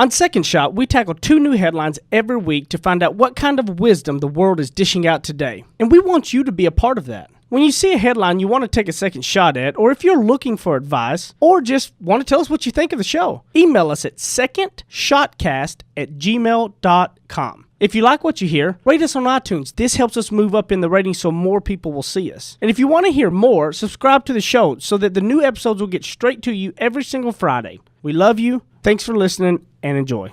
On Second Shot, we tackle 2 new headlines every week to find out what kind of wisdom the world is dishing out today. And we want you to be a part of that. When you see a headline you want to take a second shot at, or if you're looking for advice, or just want to tell us what you think of the show, email us at secondshotcast@gmail.com. If you like what you hear, rate us on iTunes. This helps us move up in the ratings so more people will see us. And if you want to hear more, subscribe to the show so that the new episodes will get straight to you every single Friday. We love you. Thanks for listening and enjoy.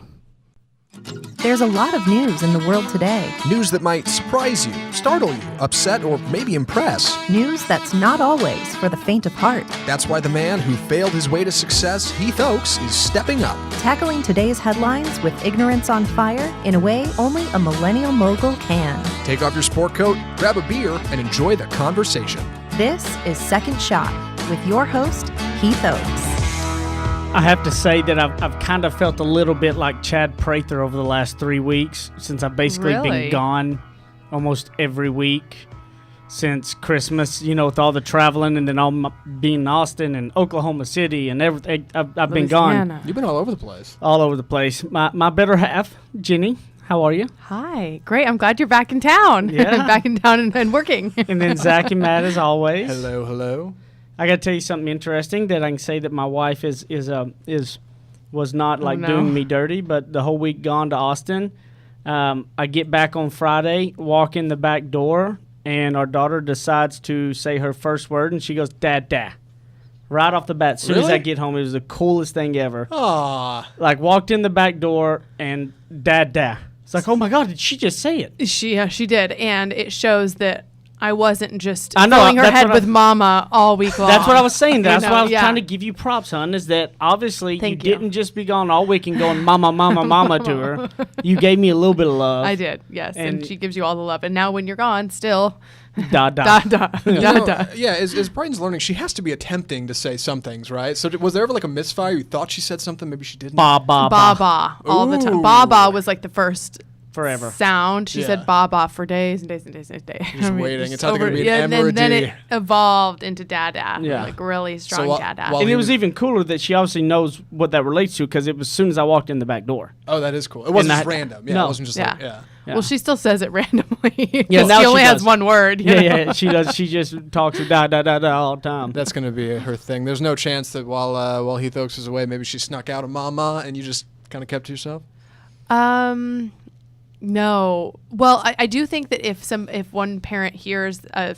There's a lot of news in the world today. News that might surprise you, startle you, upset, or maybe impress. News that's not always for the faint of heart. That's why the man who failed his way to success, Heath Oaks, is stepping up. Tackling today's headlines with ignorance on fire in a way only a millennial mogul can. Take off your sport coat, grab a beer, and enjoy the conversation. This is Second Shot with your host, Heath Oaks. I have to say that I've kind of felt a little bit like Chad Prather over the last 3 weeks since I've basically been gone almost every week since Christmas, with all the traveling and then being in Austin and Oklahoma City and everything. I've been gone. You've been all over the place. All over the place. My better half, Jenny, how are you? Hi. Great. I'm glad you're back in town. Yeah. Back in town and working. And then Zach and Matt as always. Hello. I got to tell you something interesting that I can say that my wife was not doing me dirty, but the whole week gone to Austin. I get back on Friday, walk in the back door, and our daughter decides to say her first word, and she goes, "Dad, dad." Right off the bat, as soon as I get home, it was the coolest thing ever. Aww. Walked in the back door and "Dad, dad." It's like, oh my God, did she just say it? She did, and it shows that I wasn't just filling her head with mama all week long. That's what I was saying. That's why I was trying to give you props, hon, is that obviously you didn't just be gone all week and going mama, mama, mama to her. You gave me a little bit of love. I did, yes, and she gives you all the love. And now when you're gone, still, da, da. da, da, da, da. Yeah, as Brighton's learning, she has to be attempting to say some things, right? So was there ever a misfire? You thought she said something, maybe she didn't? Ba, ba, ba. Ba, all the time. Ba, ba was the first forever sound. She said ba ba for days and days and days and days. Just waiting. It's either going to be an M or a D. And then it evolved into dada. Yeah. Really strong dada. And it was even cooler that she obviously knows what that relates to because it was as soon as I walked in the back door. Oh, that is cool. It wasn't just random. Yeah, no. It wasn't just Yeah. Well, she still says it randomly. Yeah, she only has one word. Yeah, she does. She just talks da da da da all the time. That's going to be her thing. There's no chance that while Heath Oaks was away, maybe she snuck out a mama and you just kind of kept to yourself? No. Well, I do think that if one parent hears or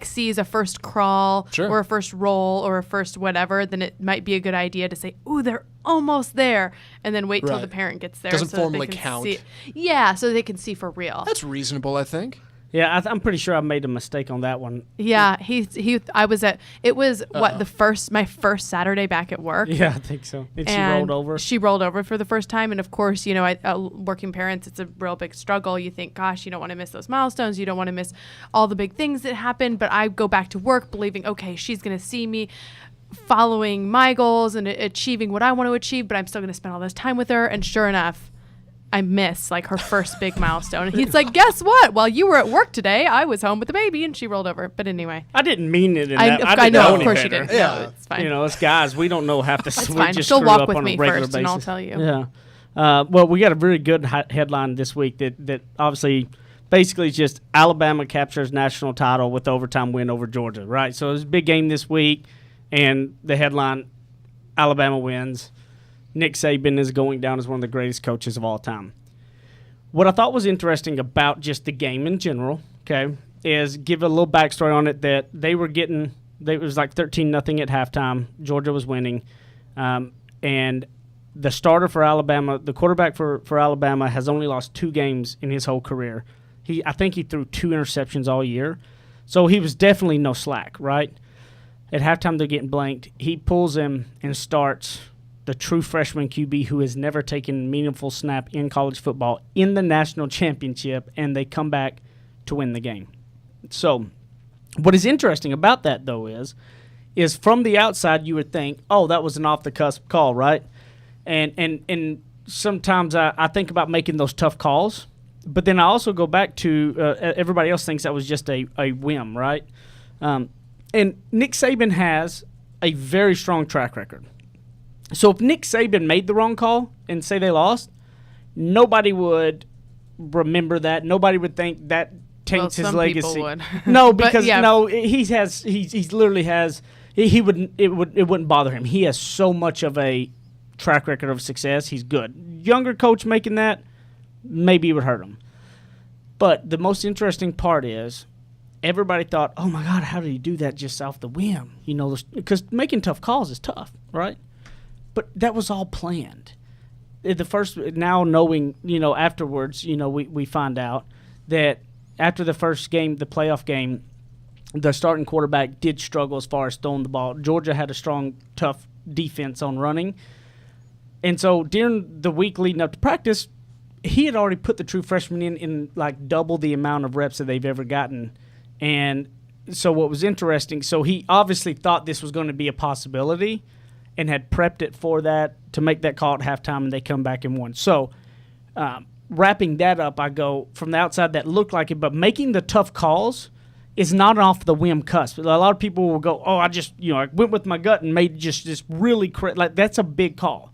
sees a first crawl or a first roll or a first whatever, then it might be a good idea to say, "Ooh, they're almost there," and then wait till the parent gets there. Doesn't so formally they can count. See yeah, so they can see for real. That's reasonable, I think. Yeah, I'm pretty sure I made a mistake on that one. Yeah, I was at. It was my first Saturday back at work. Yeah, I think so. And she rolled over. She rolled over for the first time, and of course, working parents, it's a real big struggle. You think, gosh, you don't want to miss those milestones. You don't want to miss all the big things that happen. But I go back to work believing, okay, she's going to see me following my goals and achieving what I want to achieve, but I'm still going to spend all this time with her. And sure enough, I miss her first big milestone. And he's like, guess what? While you were at work today, I was home with the baby and she rolled over. But anyway. I didn't mean it in I that. I know, know of course you better. didn't. Yeah. No, it's fine. Us guys, we don't know half the It's we fine. just She'll screw walk up with on me a regular first basis. and I'll tell you. Yeah. Well, we got a very good headline this week that obviously basically is just Alabama captures national title with overtime win over Georgia, right? So it was a big game this week, and the headline, Alabama wins. Nick Saban is going down as one of the greatest coaches of all time. What I thought was interesting about just the game in general, okay, is give a little backstory on it that it was 13-0 at halftime. Georgia was winning. And the starter for Alabama, the quarterback for Alabama has only lost 2 games in his whole career. I think he threw 2 interceptions all year. So he was definitely no slack, right? At halftime, they're getting blanked. He pulls him and starts the true freshman QB who has never taken a meaningful snap in college football in the national championship, and they come back to win the game. So what is interesting about that, though, is from the outside you would think, oh, that was an off-the-cusp call, right? And sometimes I think about making those tough calls, but then I also go back to everybody else thinks that was just a whim, right? And Nick Saban has a very strong track record. So if Nick Saban made the wrong call and say they lost, nobody would remember that. Nobody would think that taints his some legacy. people would. No, But, because yeah. no, he's literally has he wouldn't it wouldn't bother him. He has so much of a track record of success. He's good. Younger coach making that, maybe it would hurt him. But the most interesting part is everybody thought, oh my God, how did he do that just off the whim? You know, because making tough calls is tough, right? But that was all planned. The first, now knowing, you know, afterwards, you know, we find out that after the first game, the playoff game, the starting quarterback did struggle as far as throwing the ball. Georgia had a strong, tough defense on running. And so during the week leading up to practice, he had already put the true freshman in like double the amount of reps that they've ever gotten. And so what was interesting, so he obviously thought this was going to be a possibility and had prepped it for that to make that call at halftime, and they come back and won. So wrapping that up, I go, from the outside that looked like it, but making the tough calls is not off the whim cusp. A lot of people will go, oh, I went with my gut and made just this really like that's a big call.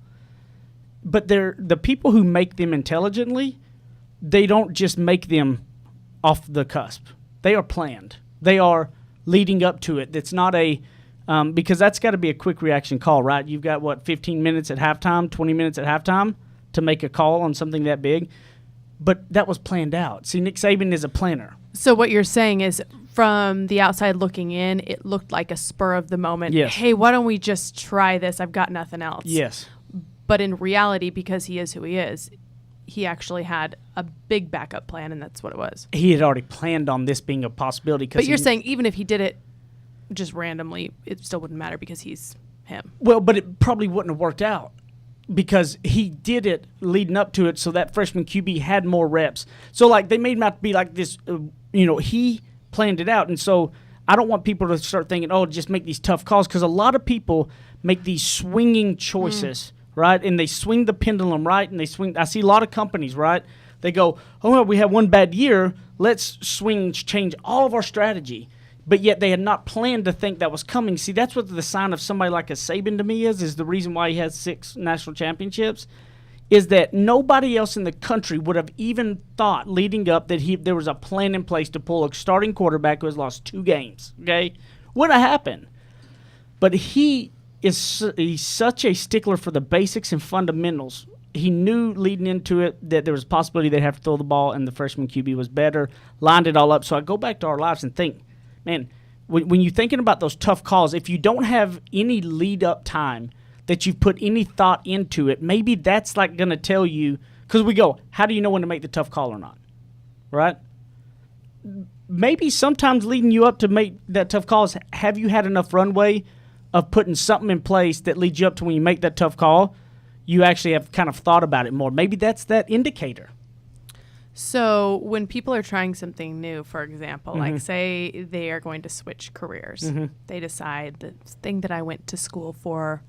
But the people who make them intelligently, they don't just make them off the cusp. They are planned. They are leading up to it. It's not because that's got to be a quick reaction call, right? You've got, 15 minutes at halftime, 20 minutes at halftime to make a call on something that big. But that was planned out. See, Nick Saban is a planner. So what you're saying is, from the outside looking in, it looked like a spur of the moment. Yes. Hey, why don't we just try this? I've got nothing else. Yes. But in reality, because he is who he is, he actually had a big backup plan, and that's what it was. He had already planned on this being a possibility. But you're saying even if he did it just randomly, it still wouldn't matter because he's him. Well, but it probably wouldn't have worked out because he did it leading up to it, so that freshman QB had more reps. So, like, they made him out to be like this, he planned it out. And so I don't want people to start thinking, oh, just make these tough calls, because a lot of people make these swinging choices, right? And they swing the pendulum, right? And I see a lot of companies, right? They go, oh, well, we had one bad year. Let's change all of our strategy. But yet they had not planned to think that was coming. See, that's what the sign of somebody like a Saban to me is the reason why he has 6 national championships, is that nobody else in the country would have even thought leading up that there was a plan in place to pull a starting quarterback who has lost 2 games, okay? Would have happened. But he's such a stickler for the basics and fundamentals. He knew leading into it that there was a possibility they'd have to throw the ball, and the freshman QB was better, lined it all up. So I go back to our lives and think, man, when you're thinking about those tough calls, if you don't have any lead-up time that you've put any thought into it, maybe that's like going to tell you, because we go, how do you know when to make the tough call or not, right? Maybe sometimes leading you up to make that tough call is, have you had enough runway of putting something in place that leads you up to when you make that tough call, you actually have kind of thought about it more. Maybe that's that indicator. So when people are trying something new, for example, like say they are going to switch careers, they decide the thing that I went to school for,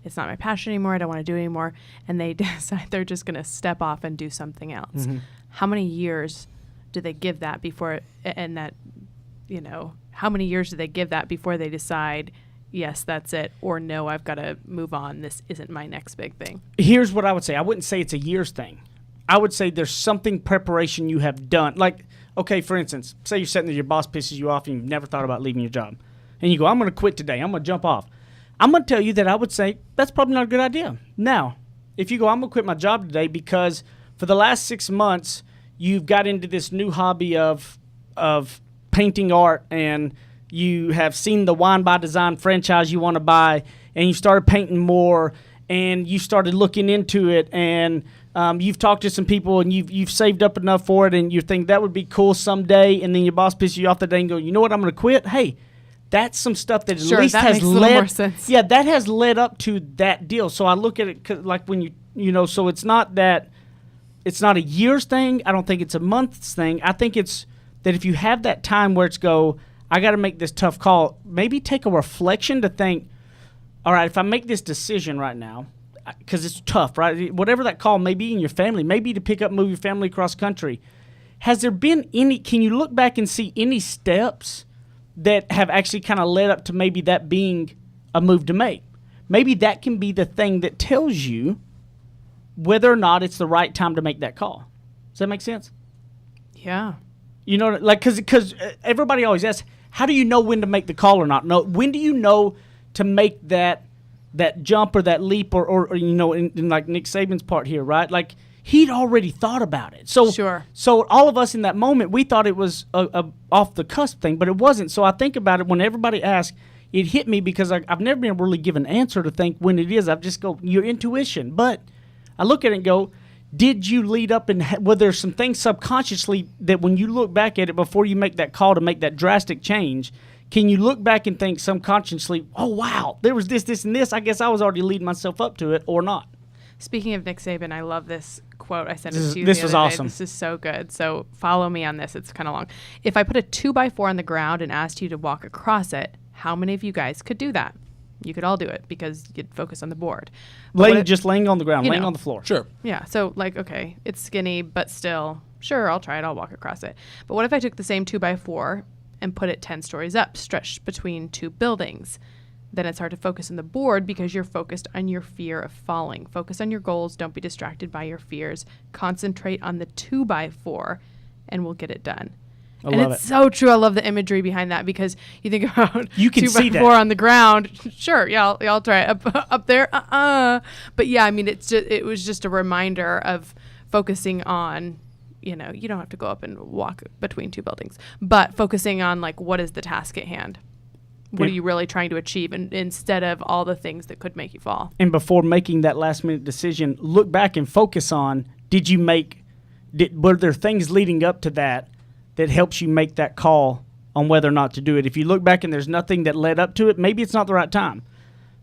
it's not my passion anymore, I don't want to do it anymore, and they decide they're just going to step off and do something else. How many years do they give that before, and that, how many years do they give that before they decide, yes, that's it, or no, I've got to move on, this isn't my next big thing? Here's what I would say. I wouldn't say it's a year's thing. I would say there's something preparation you have done. Like, okay, for instance, say you're sitting there, your boss pisses you off and you've never thought about leaving your job. And you go, I'm going to quit today. I'm going to jump off. I'm going to tell you that I would say that's probably not a good idea. Now, if you go, I'm going to quit my job today because for the last 6 months, you've got into this new hobby of painting art, and you have seen the Wine by Design franchise you want to buy, and you started painting more, and you started looking into it, and you've talked to some people, and you've saved up enough for it, and you think that would be cool someday, and then your boss pisses you off that day and go, you know what, I'm going to quit? Hey, that's some stuff that at least that has makes a little more sense. Yeah, that has led up to that deal. So I look at it like when so it's not that it's not a year's thing. I don't think it's a month's thing. I think it's that if you have that time where it's I got to make this tough call, maybe take a reflection to think, all right, if I make this decision right now, because it's tough, right? Whatever that call may be in your family, maybe to pick up, move your family across country. Has there been can you look back and see any steps that have actually kind of led up to maybe that being a move to make? maybe that can be the thing that tells you whether or not it's the right time to make that call. Does that make sense? Yeah. You know, like, because everybody always asks, how do you know when to make the call or not? No, when do you know to make that jump or that leap or you know, in like Nick Saban's part here, right? Like, he'd already thought about it. So, Sure. So all of us in that moment, we thought it was a off the cusp thing, but it wasn't. So I think about it when everybody asks, it hit me because I've never been really given an answer to think when it is. I just go, your intuition. But I look at it and go, did you lead up and were there some things subconsciously that when you look back at it before you make that call to make that drastic change, can you look back and think subconsciously, oh, wow, there was this, and this. I guess I was already leading myself up to it or not. Speaking of Nick Saban, I love this quote. I sent it This to you. this the was other day. awesome. This is so good. So follow me on this. It's kind of long. If I put a 2x4 on the ground and asked you to walk across it, how many of you guys could do that? You could all do it because you'd focus on the board. But what if- Just laying on the ground, you laying know. on the floor. Sure. Yeah. So like, okay, it's skinny, but still, sure, I'll try it. I'll walk across it. But what if I took the same 2x4 and put it 10 stories up, stretched between two buildings? Then it's hard to focus on the board because you're focused on your fear of falling. Focus on your goals. Don't be distracted by your fears. Concentrate on the 2x4 and we'll get it done. I And love it's it. so true. I love the imagery behind that because you think about You can 2x4 see that. on the ground. Sure, yeah, I'll try it up there. But yeah, I mean, it was just a reminder of focusing on, you know, you don't have to go up and walk between two buildings, but focusing on like what is the task at hand. What Yeah. are you really trying to achieve, and instead of all the things that could make you fall? And before making that last minute decision, look back and focus on, were there things leading up to that helps you make that call on whether or not to do it. If you look back and there's nothing that led up to it, maybe it's not the right time.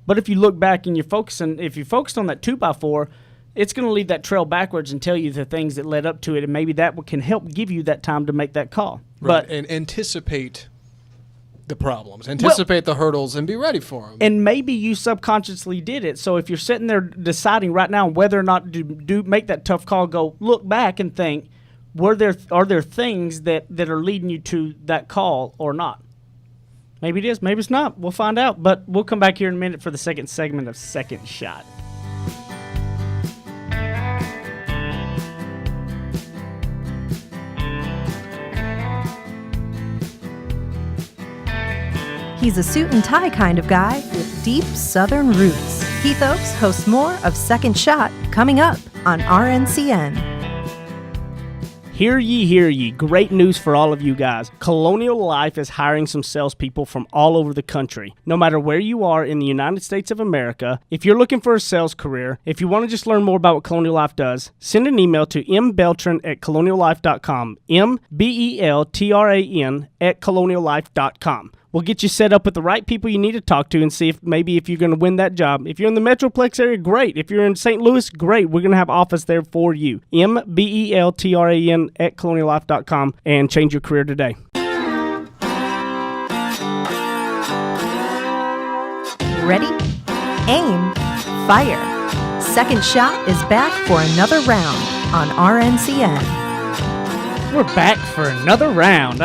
But if you look back and if you focused on that 2x4, it's going to lead that trail backwards and tell you the things that led up to it, and maybe that can help give you that time to make that call. Right. But And anticipate the problems, anticipate the hurdles, and be ready for them. and maybe you subconsciously did it. So if you're sitting there deciding right now whether or not to do make that tough call, go look back and think, are there things that are leading you to that call or not? Maybe it is, maybe it's not. We'll find out. But we'll come back here in a minute for the second segment of Second Shot. He's a suit and tie kind of guy with deep Southern roots. Heath Oaks hosts more of Second Shot coming up on RNCN. Hear ye, great news for all of you guys. Colonial Life is hiring some salespeople from all over the country. No matter where you are in the United States of America, if you're looking for a sales career, if you want to just learn more about what Colonial Life does, send an email to mbeltran@coloniallife.com, mbeltran@coloniallife.com. We'll get you set up with the right people you need to talk to and see if you're going to win that job. If you're in the Metroplex area, great. If you're in St. Louis, great. We're going to have office there for you. mbeltran@coloniallife.com and change your career today. Ready? Aim. Fire. Second Shot is back for another round on RNCN. We're back for another round.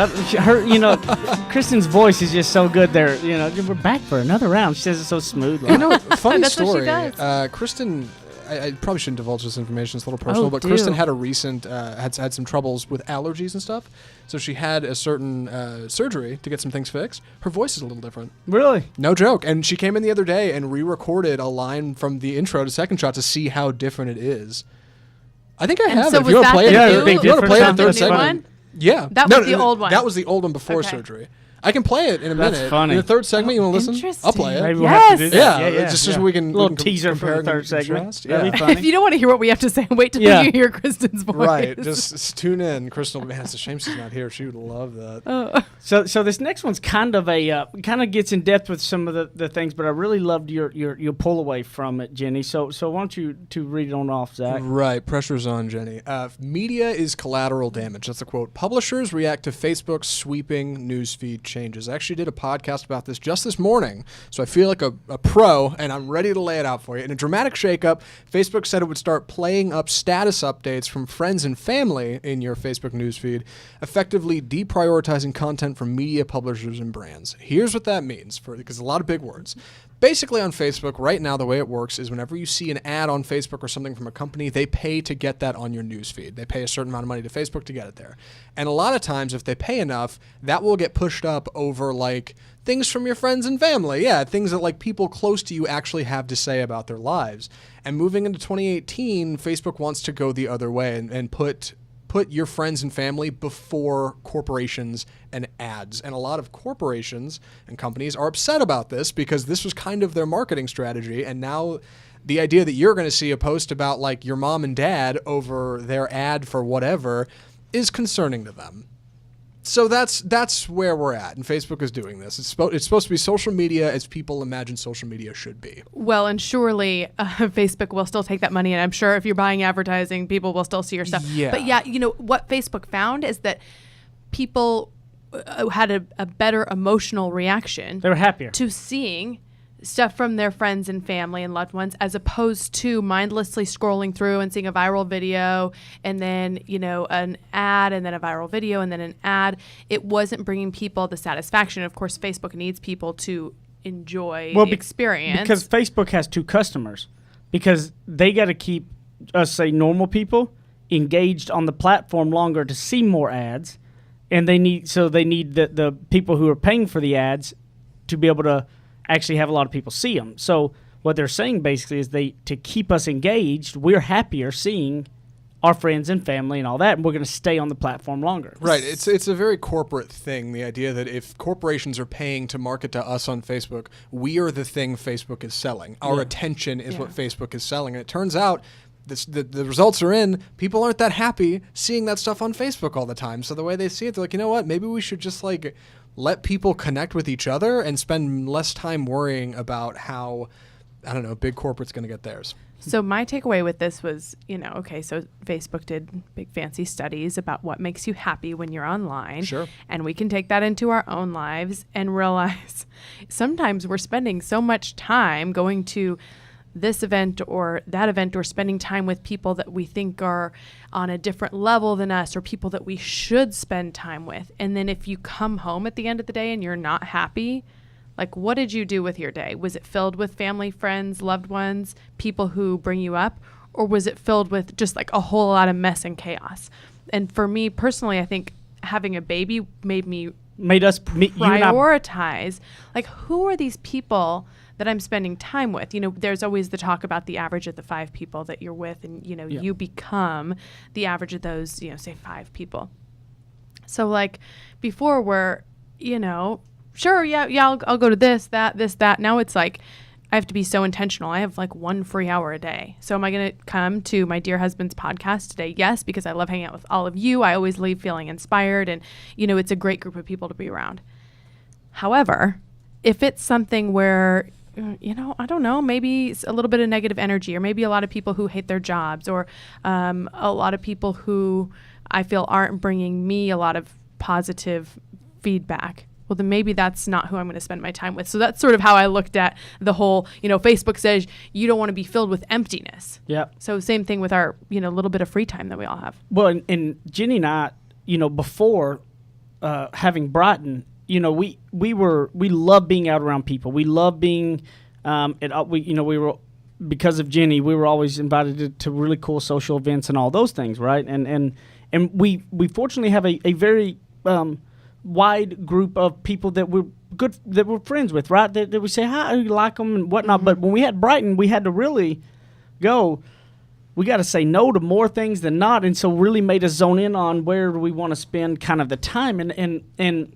Kristen's voice is just so good there. You know, we're back for another round. She says it so smoothly. You know, funny That's what she story. does. Kristen, I probably shouldn't divulge this information. It's a little personal, Oh, but do. Kristen had a recent had some troubles with allergies and stuff. So she had a certain surgery to get some things fixed. Her voice is a little different. Really? No joke. And she came in the other day and re-recorded a line from the intro to Second Shot to see how different it is. I think I And have so it. If was you want to that play it, the Yeah, new- big if you want to play it difference, at huh? third The new segment. one? Yeah. That was the old one. That was the old one before Okay. surgery. I can play it in a That's minute. funny. In the third segment, you want to listen? I'll play it. Maybe we'll have to do Yes. that. Yeah, just so we can- a little we can teaser for compare the third and segment. contrast. That'd Yeah. be funny. If you don't want to hear what we have to say, wait till Yeah. you hear Kristen's voice. Right, just tune in. Crystal, man, it's a shame she's not here. She would love that. So this next one's kind of gets in depth with some of the things, but I really loved your pull away from it, Jenny. So why don't you to read it on off, Zach? Right, pressure's on, Jenny. Media is collateral damage. That's a quote. Publishers react to Facebook's sweeping newsfeed changes. I actually did a podcast about this just this morning, so I feel like a pro, and I'm ready to lay it out for you. In a dramatic shakeup, Facebook said it would start playing up status updates from friends and family in your Facebook newsfeed, effectively deprioritizing content from media publishers and brands. Here's what that means, because a lot of big words. Basically on Facebook right now, the way it works is whenever you see an ad on Facebook or something from a company, they pay to get that on your newsfeed. They pay a certain amount of money to Facebook to get it there. And a lot of times if they pay enough, that will get pushed up over like things from your friends and family. Yeah, things that like people close to you actually have to say about their lives. And moving into 2018, Facebook wants to go the other way and put your friends and family before corporations and ads. And a lot of corporations and companies are upset about this because this was kind of their marketing strategy. And now the idea that you're going to see a post about like your mom and dad over their ad for whatever is concerning to them. So that's where we're at, and Facebook is doing this. It's supposed to be social media as people imagine social media should be. Well, and surely Facebook will still take that money, and I'm sure if you're buying advertising, people will still see your stuff. Yeah. But yeah, what Facebook found is that people had a better emotional reaction. They were happier to seeing stuff from their friends and family and loved ones, as opposed to mindlessly scrolling through and seeing a viral video and then, an ad and then a viral video and then an ad. It wasn't bringing people the satisfaction. Of course, Facebook needs people to enjoy the experience. Because Facebook has two customers. Because they got to keep us, say, normal people engaged on the platform longer to see more ads. And they need the people who are paying for the ads to be able to actually have a lot of people see them. So what they're saying basically is to keep us engaged, we're happier seeing our friends and family and all that, and we're going to stay on the platform longer. Right. It's a very corporate thing, the idea that if corporations are paying to market to us on Facebook, we are the thing Facebook is selling. Our attention is what Facebook is selling. And it turns out the results are in. People aren't that happy seeing that stuff on Facebook all the time. So the way they see it, they're like, you know what? Maybe we should just like let people connect with each other and spend less time worrying about how, I don't know, big corporate's going to get theirs. So my takeaway with this was, so Facebook did big fancy studies about what makes you happy when you're online. Sure. And we can take that into our own lives and realize sometimes we're spending so much time going to this event or that event or spending time with people that we think are on a different level than us or people that we should spend time with. And then if you come home at the end of the day and you're not happy, like, what did you do with your day? Was it filled with family, friends, loved ones, people who bring you up? Or was it filled with just like a whole lot of mess and chaos? And for me personally, I think having a baby made us prioritize, like, who are these people that I'm spending time with? There's always the talk about the average of the 5 people that you're with, and, you become the average of those, say 5 people. So like before we're, sure, I'll go to this, that. Now it's like, I have to be so intentional. I have like 1 free hour a day. So am I going to come to my dear husband's podcast today? Yes, because I love hanging out with all of you. I always leave feeling inspired, and, it's a great group of people to be around. However, if it's something where, I don't know, maybe a little bit of negative energy, or maybe a lot of people who hate their jobs, or a lot of people who I feel aren't bringing me a lot of positive feedback, well, then maybe that's not who I'm going to spend my time with. So that's sort of how I looked at the whole, Facebook says you don't want to be filled with emptiness. Yeah. So same thing with our, little bit of free time that we all have. Well, and Jenny and I, before having Brighton, we love being out around people. We love being, we were, because of Jenny, we were always invited to really cool social events and all those things, right? And we fortunately have a very wide group of people that we're friends with, right? That we say hi, we like them and whatnot. Mm-hmm. But when we had Brighton, we had to really go. We got to say no to more things than not, and so really made us zone in on where we want to spend kind of the time, and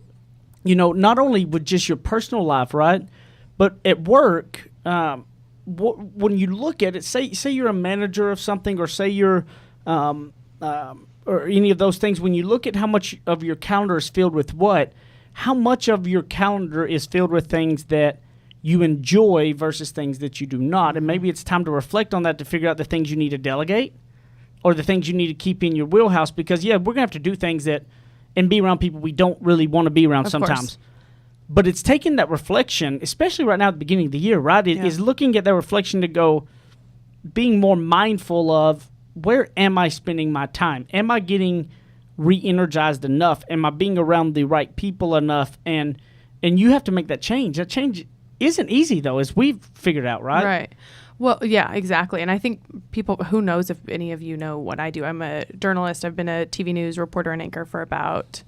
not only with just your personal life, right, but at work. When you look at it, say you're a manager of something, or say you're or any of those things, when you look at how much of your calendar is filled with how much of your calendar is filled with things that you enjoy versus things that you do not. And maybe it's time to reflect on that to figure out the things you need to delegate or the things you need to keep in your wheelhouse, because, we're going to have to do things and be around people we don't really want to be around sometimes. Course. But it's taking that reflection, especially right now at the beginning of the year, right? It is looking at that reflection to go, being more mindful of, where am I spending my time? Am I getting re-energized enough? Am I being around the right people enough? And you have to make that change. That change isn't easy though, as we've figured out, right? Right. Well, yeah, exactly. And I think people, who knows if any of you know what I do. I'm a journalist. I've been a TV news reporter and anchor for about,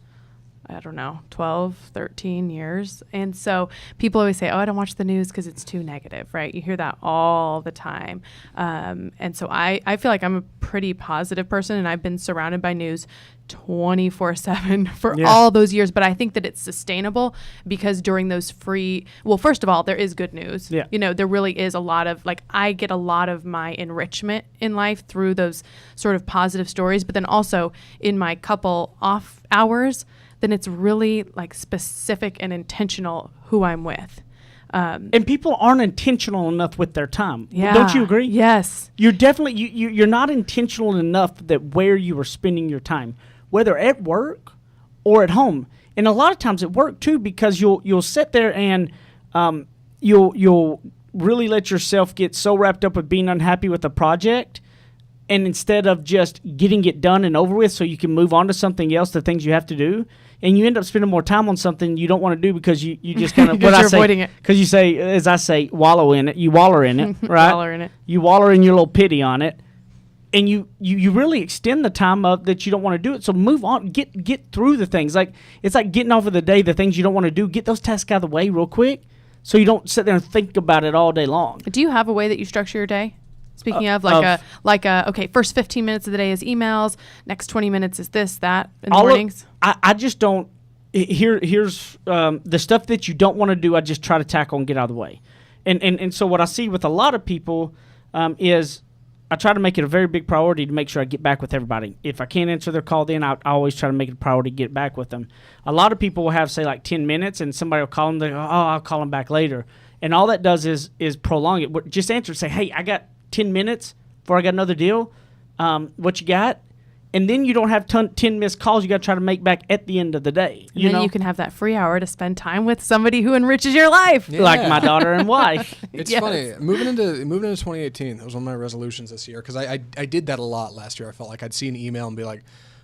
I don't know, 12, 13 years. And so people always say, oh, I don't watch the news because it's too negative, right? You hear that all the time. And so I feel like I'm a pretty positive person, and I've been surrounded by news 24/7 for all those years. But I think that it's sustainable because during those well, first of all, there is good news. Yeah. You know, there really is a lot of, like, I get a lot of my enrichment in life through those sort of positive stories. But then also in my couple off hours, then it's really like specific and intentional who I'm with. And people aren't intentional enough with their time. Yeah. Don't you agree? Yes. You're definitely you're not intentional enough that where you are spending your time, whether at work or at home. And a lot of times at work too, because you'll sit there and you'll really let yourself get so wrapped up with being unhappy with a project, and instead of just getting it done and over with so you can move on to something else, the things you have to do, and you end up spending more time on something you don't want to do because you just kind of, Because you're avoiding it. because you say, as I say, wallow in it. You waller in it, right? Waller in it. You waller in your little pity on it, and you really extend the time up that you don't want to do it. So move on, get through the things. Like, it's like getting over the day, the things you don't want to do. Get those tasks out of the way real quick, so you don't sit there and think about it all day long. Do you have a way that you structure your day? Speaking of, okay, first 15 minutes of the day is emails, next 20 minutes is this, that, in the mornings? I just don't. Here's the stuff that you don't want to do. I just try to tackle and get out of the way, and so what I see with a lot of people is I try to make it a very big priority to make sure I get back with everybody. If I can't answer their call, then I always try to make it a priority to get back with them. A lot of people will have, say, like 10 minutes, and somebody will call them. They go, oh, I'll call them back later, and all that does is prolong it. Just answer, say, hey, I got 10 minutes before I got another deal. What you got? And then you don't have 10 missed calls you got to try to make back at the end of the day. And then you can have that free hour to spend time with somebody who enriches your life. Yeah. Like my daughter and wife. It's Yes. funny moving into 2018. That was one of my resolutions this year because I did that a lot last year. I felt like I'd see an email and be like,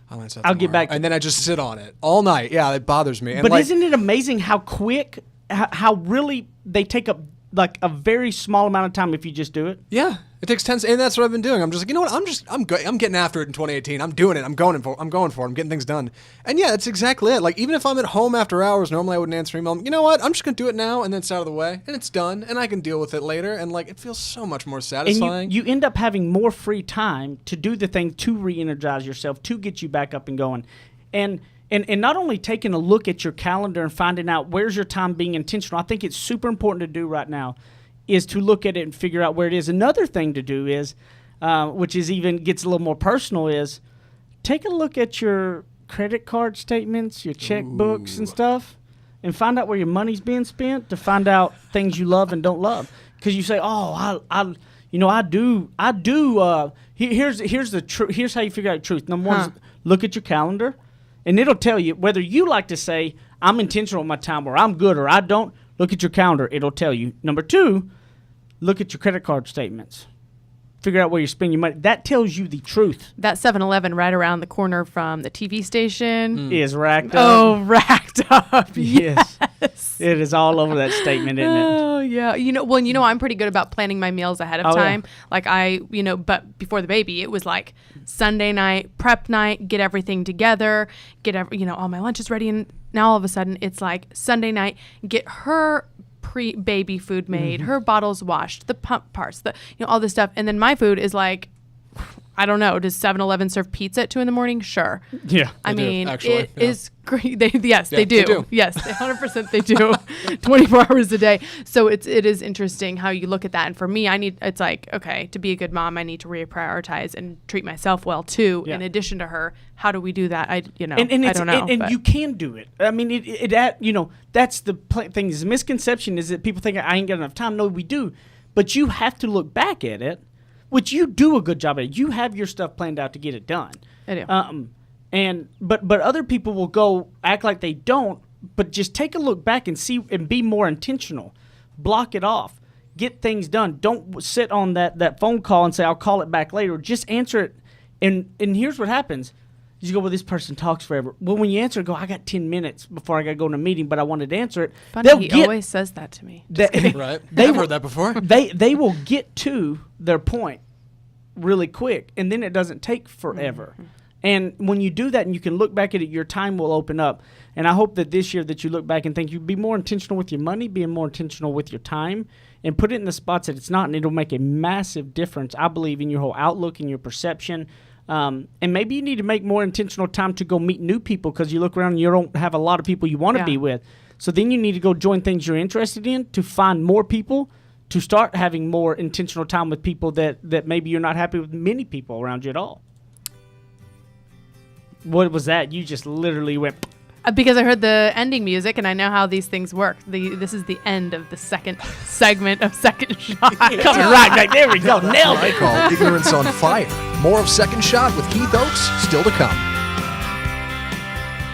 I'll answer that I'll get tomorrow. back. And then I just sit on it all night. Yeah, it bothers me. And But like, isn't it amazing how quick, how really they take up like a very small amount of time if you just do it? yeah, it takes 10 and that's what I've been doing. I'm just like, you know what? I'm getting after it in 2018. I'm doing it. I'm going for it. I'm getting things done. And yeah, that's exactly it. Like, even if I'm at home after hours, normally I wouldn't answer email. You know what? I'm just going to do it now, and then it's out of the way, and it's done, and I can deal with it later. And like, it feels so much more satisfying. And you end up having more free time to do the thing to re-energize yourself, to get you back up and going. And not only taking a look at your calendar and finding out where's your time being intentional, I think it's super important to do right now is to look at it and figure out where it is. Another thing to do is, which is even gets a little more personal, is take a look at your credit card statements, your checkbooks and stuff, and find out where your money's being spent to find out things you love and don't love. Because you say, oh, I do. Here's the truth. Here's how you figure out the truth. Number one is look at your calendar, and it'll tell you whether you like to say, I'm intentional with my time, or I'm good, or I don't. Look at your calendar. It'll tell you. Number two, look at your credit card statements. Figure out where you spend your money. That tells you the truth. That 7-Eleven right around the corner from the TV station. Is racked up. Oh, racked up. Yes. It is all over that statement, isn't it? Oh, yeah. I'm pretty good about planning my meals ahead of time. Like but before the baby, it was like Sunday night, prep night, get everything together, all my lunch is ready. And now all of a sudden it's like Sunday night, get her pre-baby food made, her bottles washed, the pump parts, all this stuff. And then my food is like, I don't know, does 7-Eleven serve pizza at 2 a.m? Sure. Yeah. I They do, mean, actually, it yeah. is great. They do. They do. Yes, 100% they do. 24 hours a day. So it is interesting how you look at that. And for me, it's like, okay, to be a good mom, I need to reprioritize and treat myself well too. Yeah. In addition to her, how do we do that? I don't know. And you can do it. I mean, that's the thing. Is the misconception is that people think I ain't got enough time. No, we do. But you have to look back at it, which you do a good job at. You have your stuff planned out to get it done. I do. But other people will go act like they don't, but just take a look back and see and be more intentional. Block it off. Get things done. Don't sit on that phone call and say, I'll call it back later. Just answer it. And here's what happens. You go, well, this person talks forever. Well, when you answer, go, I got 10 minutes before I got to go in a meeting, but I wanted to answer it. Funny, he always says that to me. Right. I've heard that before. They will get to their point really quick, and then it doesn't take forever. And when you do that and you can look back at it, your time will open up. And I hope that this year that you look back and think you'd be more intentional with your money, being more intentional with your time, and put it in the spots that it's not, and it'll make a massive difference, I believe, in your whole outlook and your perception. And maybe you need to make more intentional time to go meet new people because you look around and you don't have a lot of people you want to be with. So then you need to go join things you're interested in to find more people, to start having more intentional time with people that maybe you're not happy with many people around you at all. What was that? You just literally went... Because I heard the ending music and I know how these things work. This is the end of the second segment of Second Shot. Coming right back. There we go. Nailed I it. call Ignorance on Fire. More of Second Shot with Keith Oakes still to come.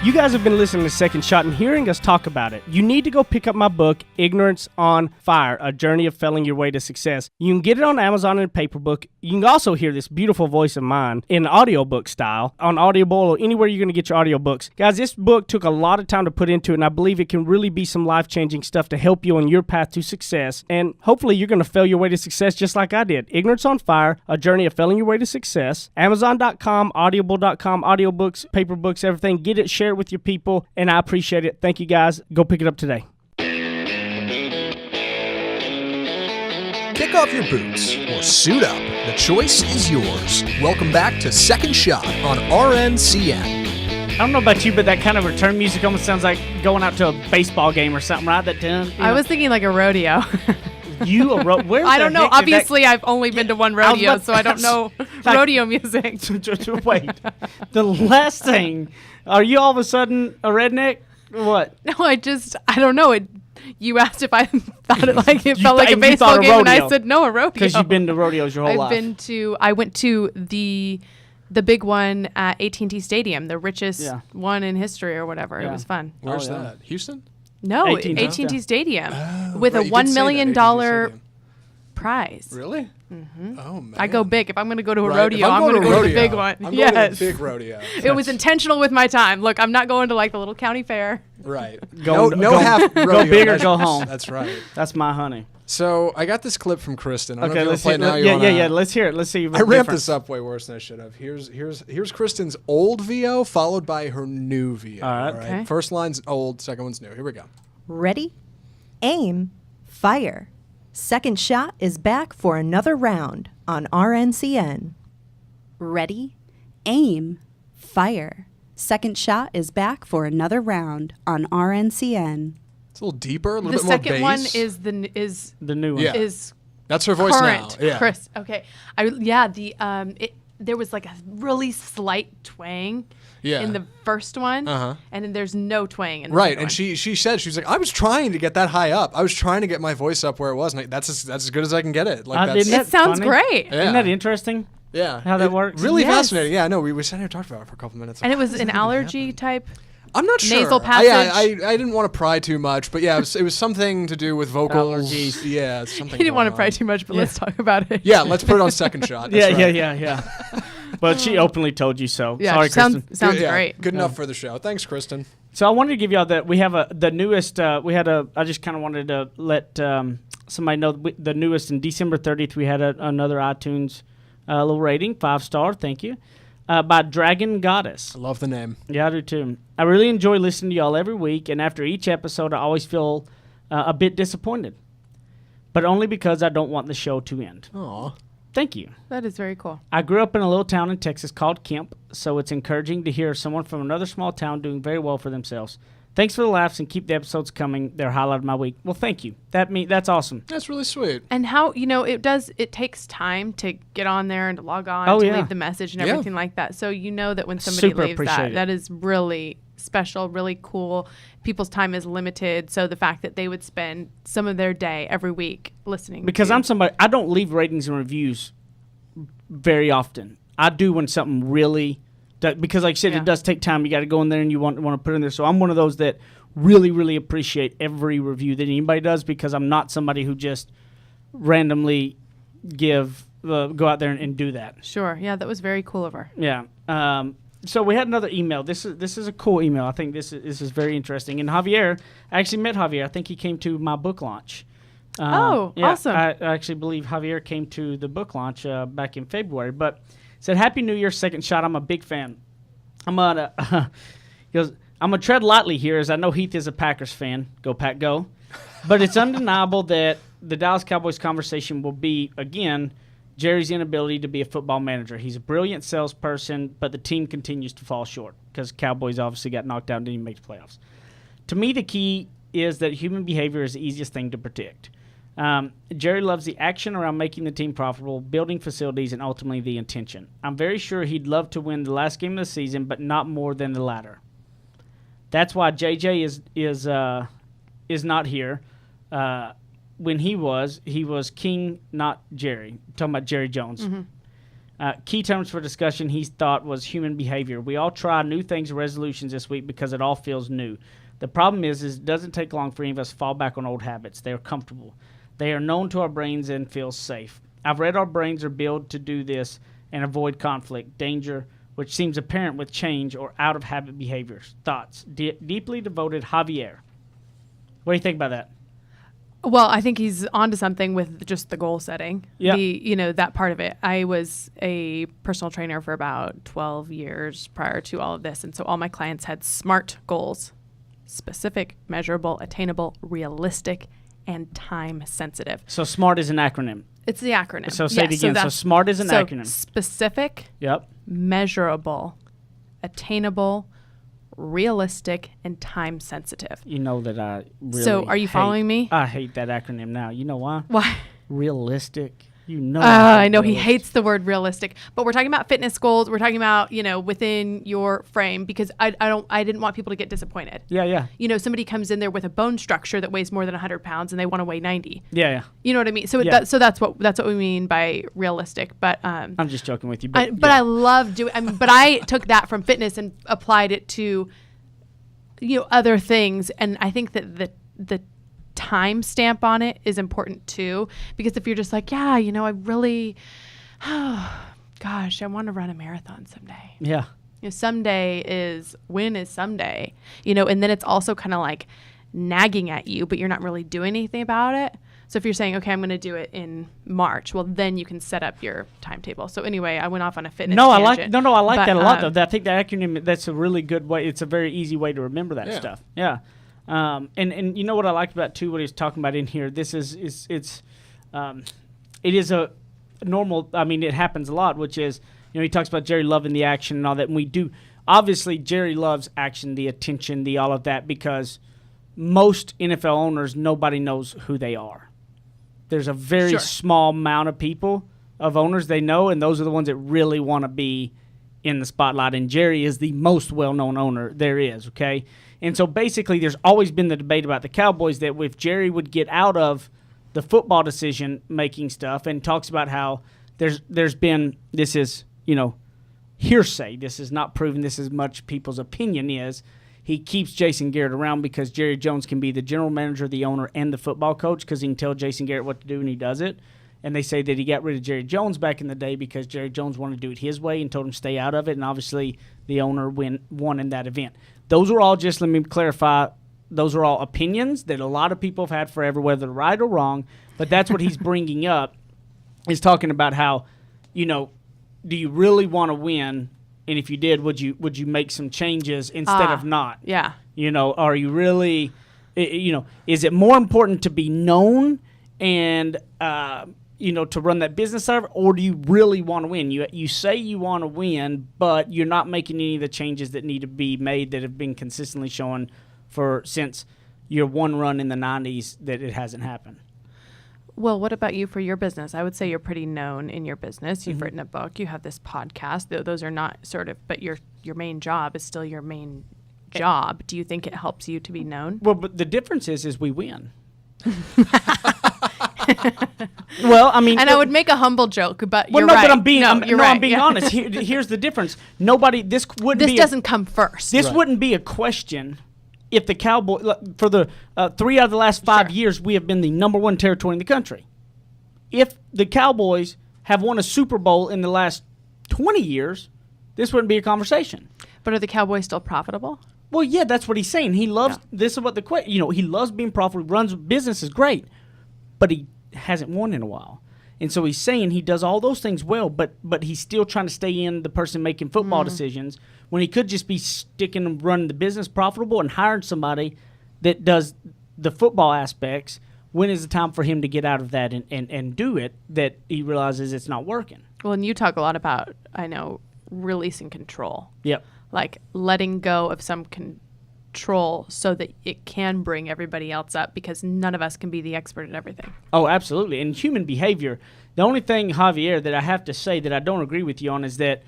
You guys have been listening to Second Shot and hearing us talk about it. You need to go pick up my book, Ignorance on Fire, A Journey of Failing Your Way to Success. You can get it on Amazon in a paper book. You can also hear this beautiful voice of mine in audiobook style on Audible or anywhere you're going to get your audiobooks. Guys, this book took a lot of time to put into it, and I believe it can really be some life-changing stuff to help you on your path to success. And hopefully you're going to fail your way to success just like I did. Ignorance on Fire, A Journey of Failing Your Way to Success. Amazon.com, Audible.com, audiobooks, paper books, everything. Get it, share it with your people, and I appreciate it. Thank you, guys. Go pick it up today. Kick off your boots or suit up. The choice is yours. Welcome back to Second Shot on RNCN. I don't know about you, but that kind of return music almost sounds like going out to a baseball game or something, right? That tune. I was thinking like a rodeo. Where? I don't know. Obviously, I've only been to one rodeo, so I don't know like- rodeo music. Wait, the last thing. Are you all of a sudden a redneck? What? No, I don't know. You asked if I thought it like it felt like a you baseball thought a game, and I rodeo. said no, a rodeo. Because you've been to rodeos your whole life. I went to the big one at AT&T Stadium, the richest one in history or whatever. Yeah. It was fun. Where's yeah. that? Houston? No, AT&T. AT&T Stadium with right, a you $1 did say that, million AT&T Stadium. prize. Really? Mm-hmm. Oh, man. I go big. If I'm going to go to a Right, rodeo, if I'm going to go to the rodeo, big one. I'm going Yes. to the big rodeo. It was intentional with my time. Look, I'm not going to like the little county fair. Right. Go- no go- half rodeo. go big or That's- go home. That's right. That's my honey. So I got this clip from Kristen. I don't Okay, know let's if you hear. wanna play it now. Yeah. Let's hear it. Let's see. I ramped this up way worse than I should have. Here's Kristen's old VO followed by her new VO. All right. Okay. First line's old, second one's new. Here we go. Ready? Aim. Fire. Second Shot is back for another round on RNCN. Ready, aim, fire. Second Shot is back for another round on RNCN. It's a little deeper, a little The bit more second one bass. is the new one. Yeah. is That's her voice current. now. Yeah. Chris. Okay. There was like a really slight twang Yeah. in the first one, Uh-huh. and then there's no twang in the Right, second and one. she said she was like, I was trying to get that high up. I was trying to get my voice up where it was, and that's as good as I can get it. Like that's isn't that It sounds funny? great. Yeah. Isn't that interesting? yeah, how that works? Really Yes. fascinating. Yeah, no, we sat here and talked about it for a couple minutes. And it Like, was how an does that even allergy happen? type. I'm not sure. nasal I passage. didn't want to pry too much, but yeah, it was something to do with vocals. Allergies. Yeah, it's something. He didn't want to going pry on. too much, but Yeah. let's talk about it. Yeah, let's put it on Second Shot. That's right. Yeah. But she openly told you so. Yeah, Sorry, sounds Kristen. sounds Yeah, great. Good enough for the show. Thanks, Kristen. So I wanted to give y'all that we have the newest. I just kind of wanted to let somebody know the newest. In December 30th, we had another iTunes little rating, 5-star. Thank you. By Dragon Goddess. I love the name. Yeah, I do too. I really enjoy listening to y'all every week, and after each episode, I always feel a bit disappointed, but only because I don't want the show to end. Aw. Thank you. That is very cool. I grew up in a little town in Texas called Kemp, so it's encouraging to hear someone from another small town doing very well for themselves. Thanks for the laughs and keep the episodes coming. They're highlight of my week. Well, thank you. That's awesome. That's really sweet. And how, it takes time to get on there and to log on, Oh, to yeah. leave the message and Yeah. everything like that. So you know that when somebody Super leaves appreciate it. that is really special, really cool. People's time is limited. So the fact that they would spend some of their day every week listening. Because to I'm somebody, I don't leave ratings and reviews very often. I do when something really, because like I said, Yeah. it does take time. You got to go in there and you want to put it in there. So I'm one of those that really, really appreciate every review that anybody does, because I'm not somebody who just randomly go out there and do that. Sure. Yeah, that was very cool of her. Yeah. So we had another email. This is a cool email. I think this is very interesting. And Javier, I actually met Javier. I think he came to my book launch. Awesome. I actually believe Javier came to the book launch back in February. But said, Happy New Year, Second Shot. I'm a big fan. I'm gonna tread lightly here, as I know Heath is a Packers fan. Go Pack, go! But it's undeniable that the Dallas Cowboys conversation will be again Jerry's inability to be a football manager. He's a brilliant salesperson, but the team continues to fall short because Cowboys obviously got knocked out and didn't even make the playoffs. To me, the key is that human behavior is the easiest thing to predict. Jerry loves the action around making the team profitable, building facilities, and ultimately the intention. I'm very sure he'd love to win the last game of the season, but not more than the latter. That's why JJ is not here. When he was king, not Jerry. I'm talking about Jerry Jones. Mm-hmm. Key terms for discussion he thought was human behavior. We all try new things and resolutions this week because it all feels new. The problem is it doesn't take long for any of us to fall back on old habits. They are comfortable. They are known to our brains and feel safe. I've read our brains are built to do this and avoid conflict, danger, which seems apparent with change or out-of-habit behaviors. Thoughts. Deeply devoted Javier. What do you think about that? Well, I think he's onto something with just the goal setting. Yeah. That part of it. I was a personal trainer for about 12 years prior to all of this. And so all my clients had SMART goals: specific, measurable, attainable, realistic, and time sensitive. So SMART is an acronym. It's the acronym. So say it again. So SMART is an acronym. Specific, Yep. measurable, attainable, realistic, and time sensitive. You know that I really So are you following me? I hate that acronym now. You know why? Why? Realistic. You know. I know he hates the word realistic, but we're talking about fitness goals. We're talking about, within your frame, because I didn't want people to get disappointed. Yeah. Somebody comes in there with a bone structure that weighs more than 100 pounds and they want to weigh 90. Yeah. You know what I mean? So Yeah. that's what we mean by realistic. But I'm just joking with you. I love doing. But I took that from fitness and applied it to other things, and I think that the time stamp on it is important too, because if you're just like, I really, gosh, I want to run a marathon someday. Yeah. Someday is someday, and then it's also kind of like nagging at you, but you're not really doing anything about it. So if you're saying, okay, I'm going to do it in March, well, then you can set up your timetable. So anyway, I went off on a fitness tangent. I like that a lot, though. I think the acronym, that's a really good way. It's a very easy way to remember that stuff. Yeah. And you know what I liked about, too, what he's talking about in here? This it is a normal, it happens a lot, which is, he talks about Jerry loving the action and all that. And we do, obviously, Jerry loves action, the attention, the all of that, because most NFL owners, nobody knows who they are. There's a very small amount of people, of owners they know, and those are the ones that really want to be in the spotlight. And Jerry is the most well-known owner there is, okay? And so basically there's always been the debate about the Cowboys that if Jerry would get out of the football decision-making stuff and talks about how there's been, this is, hearsay, this is not proven, this is much people's opinion is, he keeps Jason Garrett around because Jerry Jones can be the general manager, the owner, and the football coach because he can tell Jason Garrett what to do, and he does it. And they say that he got rid of Jerry Jones back in the day because Jerry Jones wanted to do it his way and told him to stay out of it, and obviously the owner won in that event. Those are all just, let me clarify, those are all opinions that a lot of people have had forever, whether right or wrong, but that's what he's bringing up, is talking about how, do you really want to win? And if you did, would you make some changes instead of not? Yeah. Are you really, is it more important to be known and, to run that business out of, or do you really want to win? You say you want to win, but you're not making any of the changes that need to be made that have been consistently shown since your one run in the 90s that it hasn't happened. Well, what about you for your business? I would say you're pretty known in your business. You've written a book. You have this podcast. Those are not but your main job is still your main job. Do you think it helps you to be known? Well, but the difference is we win. Well, and I would make a humble joke, but you're right. But I'm being right. honest. Here's the difference. This doesn't come first. This wouldn't be a question. If the Cowboys, for the 3 out of the last 5 years, we have been the number one territory in the country. If the Cowboys have won a Super Bowl in the last 20 years, this wouldn't be a conversation. But are the Cowboys still profitable? Well, yeah, that's what he's saying. He loves this is what he loves being profitable. Runs business is great, but he hasn't won in a while, and so he's saying he does all those things well, but he's still trying to stay in the person making football decisions when he could just be sticking and running the business profitable and hiring somebody that does the football aspects. When is the time for him to get out of that and do it? That he realizes it's not working. Well, and you talk a lot about, I know, releasing control. Yep. Like letting go of some control so that it can bring everybody else up, because none of us can be the expert at everything. Oh, absolutely. And human behavior, the only thing, Javier, that I have to say that I don't agree with you on is that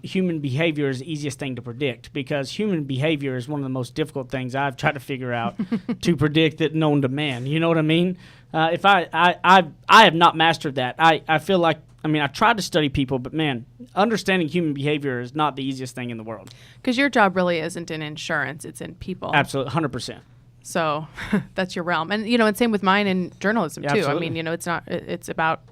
human behavior is the easiest thing to predict, because human behavior is one of the most difficult things I've tried to figure out to predict that known to man. You know what I mean? If I have not mastered that. I feel like, I tried to study people, but man, understanding human behavior is not the easiest thing in the world. Because your job really isn't in insurance, it's in people. Absolutely, 100%. So that's your realm. And, and same with mine in journalism, too. Absolutely. It's about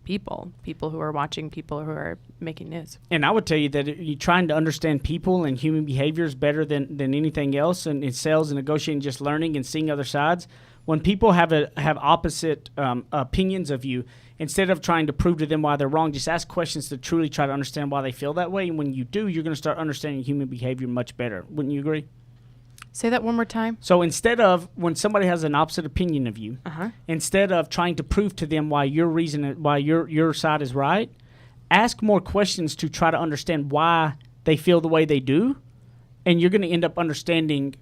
people who are watching, people who are making news. And I would tell you that you're trying to understand people and human behavior is better than anything else. And in sales and negotiating, just learning and seeing other sides. When people have opposite opinions of you, instead of trying to prove to them why they're wrong, just ask questions to truly try to understand why they feel that way. And when you do, you're going to start understanding human behavior much better. Wouldn't you agree? Say that one more time. So instead of, when somebody has an opposite opinion of you, instead of trying to prove to them why your side is right, ask more questions to try to understand why they feel the way they do, and you're going to end up understanding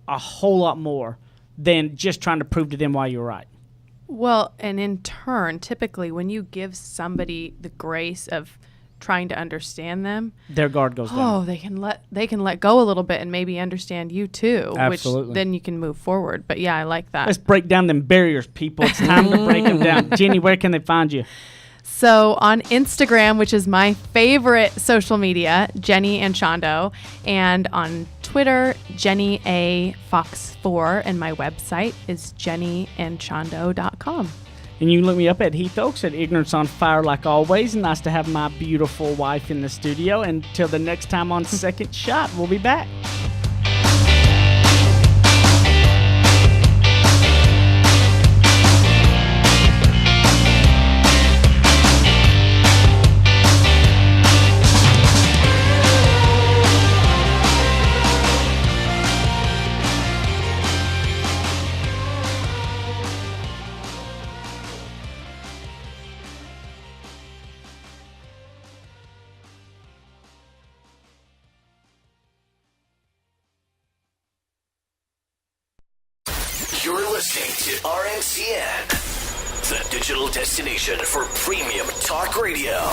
a whole lot more than just trying to prove to them why you're right. Well, and in turn, typically when you give somebody the grace of trying to understand them, their guard goes down. they can let go a little bit and maybe understand you too. Absolutely. Which then you can move forward. But yeah, I like that. Let's break down them barriers, people. It's time to break them down. Jenny, where can they find you? So on Instagram, which is my favorite social media, Jenny Anchondo, and on Twitter, Jenny A Fox 4, and my website is jennyanchondo.com. And you can look me up at Heath Oaks at Ignorance on Fire, like always. Nice to have my beautiful wife in the studio. Until the next time on Second Shot, we'll be back. You're listening to RNCN, the digital destination for premium talk radio.